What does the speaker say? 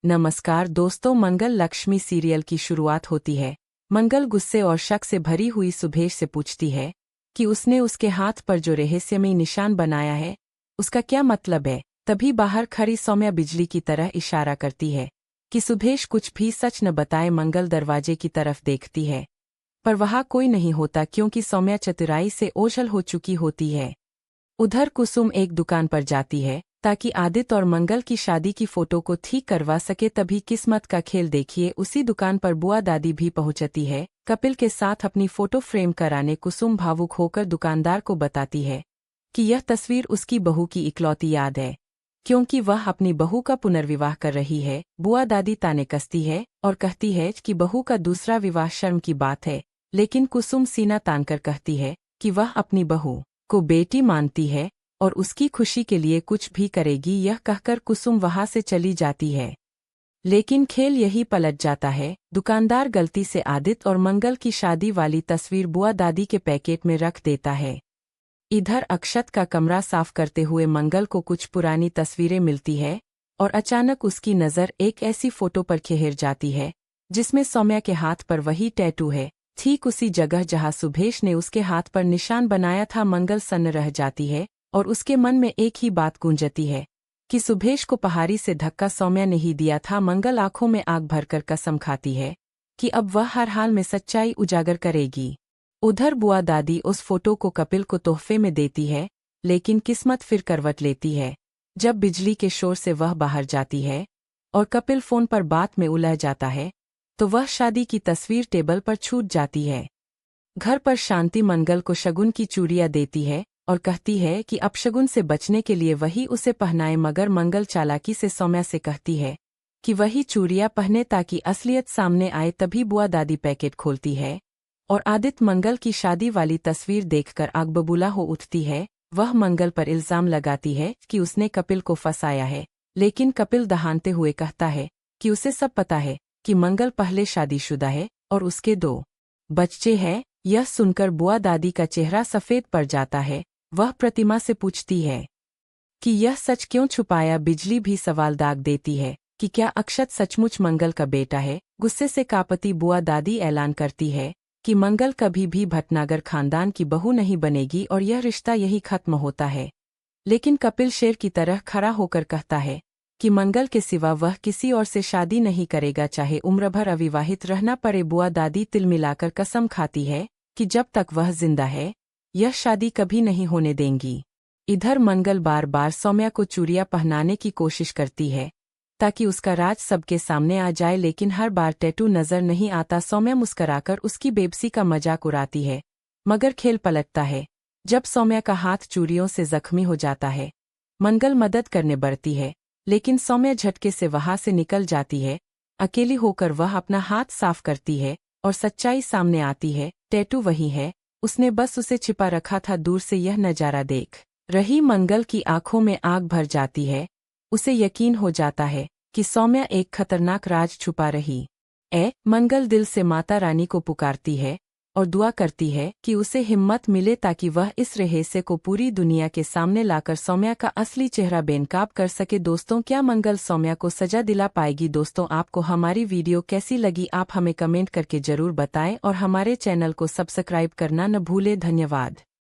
नमस्कार दोस्तों, मंगल लक्ष्मी सीरियल की शुरुआत होती है। मंगल गुस्से और शक से भरी हुई सुभेश से पूछती है कि उसने उसके हाथ पर जो रहस्यमयी निशान बनाया है उसका क्या मतलब है। तभी बाहर खड़ी सौम्या बिजली की तरह इशारा करती है कि सुभेश कुछ भी सच न बताए। मंगल दरवाजे की तरफ देखती है पर वहाँ कोई नहीं होता क्योंकि सौम्या चतुराई से ओझल हो चुकी होती है। उधर कुसुम एक दुकान पर जाती है ताकि आदित्य और मंगल की शादी की फोटो को ठीक करवा सके। तभी किस्मत का खेल देखिए, उसी दुकान पर बुआ दादी भी पहुंचती है कपिल के साथ अपनी फोटो फ्रेम कराने। कुसुम भावुक होकर दुकानदार को बताती है कि यह तस्वीर उसकी बहू की इकलौती याद है क्योंकि वह अपनी बहू का पुनर्विवाह कर रही है। बुआ दादी ताने कसती है और कहती है कि बहू का दूसरा विवाह शर्म की बात है, लेकिन कुसुम सीना तानकर कहती है कि वह अपनी बहू को बेटी मानती है और उसकी खुशी के लिए कुछ भी करेगी। यह कहकर कुसुम वहां से चली जाती है, लेकिन खेल यही पलट जाता है। दुकानदार गलती से आदित्य और मंगल की शादी वाली तस्वीर बुआ दादी के पैकेट में रख देता है। इधर अक्षत का कमरा साफ करते हुए मंगल को कुछ पुरानी तस्वीरें मिलती है और अचानक उसकी नज़र एक ऐसी फोटो पर खिंचर जाती है जिसमें सौम्या के हाथ पर वही टैटू है, ठीक उसी जगह जहां सुभेश ने उसके हाथ पर निशान बनाया था। मंगल सन्न रह जाती है और उसके मन में एक ही बात गूंजती है कि सुभेश को पहाड़ी से धक्का सौम्या ने ही दिया था। मंगल आंखों में आग भरकर कसम खाती है कि अब वह हर हाल में सच्चाई उजागर करेगी। उधर बुआ दादी उस फोटो को कपिल को तोहफे में देती है, लेकिन किस्मत फिर करवट लेती है जब बिजली के शोर से वह बाहर जाती है और कपिल फोन पर बात में उलझ जाता है तो वह शादी की तस्वीर टेबल पर छूट जाती है। घर पर शांति मंगल को शगुन की चूड़ियां देती है और कहती है कि अपशगुन से बचने के लिए वही उसे पहनाए, मगर मंगल चालाकी से सौम्या से कहती है कि वही चूड़ियां पहने ताकि असलियत सामने आए। तभी बुआ दादी पैकेट खोलती है और आदित्य मंगल की शादी वाली तस्वीर देखकर आग बबूला हो उठती है। वह मंगल पर इल्जाम लगाती है कि उसने कपिल को फंसाया है, लेकिन कपिल दहानते हुए कहता है कि उसे सब पता है कि मंगल पहले शादीशुदा है और उसके 2 बच्चे हैं। यह सुनकर बुआ दादी का चेहरा सफ़ेद पड़ जाता है। वह प्रतिमा से पूछती है कि यह सच क्यों छुपाया। बिजली भी सवाल दाग देती है कि क्या अक्षत सचमुच मंगल का बेटा है। गुस्से से कांपती बुआ दादी ऐलान करती है कि मंगल कभी भी भटनागर खानदान की बहू नहीं बनेगी और यह रिश्ता यही खत्म होता है। लेकिन कपिल शेर की तरह खड़ा होकर कहता है कि मंगल के सिवा वह किसी और से शादी नहीं करेगा, चाहे उम्र भर अविवाहित रहना पड़े। बुआ दादी तिल मिलाकर कसम खाती है कि जब तक वह जिंदा है यह शादी कभी नहीं होने देंगी। इधर मंगल बार बार सौम्या को चूड़ियां पहनाने की कोशिश करती है ताकि उसका राज सबके सामने आ जाए, लेकिन हर बार टैटू नजर नहीं आता। सौम्या मुस्कराकर उसकी बेबसी का मजाक उड़ाती है, मगर खेल पलटता है जब सौम्या का हाथ चूड़ियों से जख्मी हो जाता है। मंगल मदद करने बढ़ती है, लेकिन सौम्या झटके से वहां से निकल जाती है। अकेली होकर वह अपना हाथ साफ करती है और सच्चाई सामने आती है। टैटू वही है, उसने बस उसे छिपा रखा था। दूर से यह नजारा देख रही मंगल की आंखों में आग भर जाती है। उसे यकीन हो जाता है कि सौम्या एक खतरनाक राज छुपा रही है। मंगल दिल से माता रानी को पुकारती है और दुआ करती है कि उसे हिम्मत मिले ताकि वह इस रहस्य को पूरी दुनिया के सामने लाकर सौम्या का असली चेहरा बेनकाब कर सके। दोस्तों, क्या मंगल सौम्या को सजा दिला पाएगी? दोस्तों, आपको हमारी वीडियो कैसी लगी आप हमें कमेंट करके जरूर बताएं और हमारे चैनल को सब्सक्राइब करना न भूलें। धन्यवाद।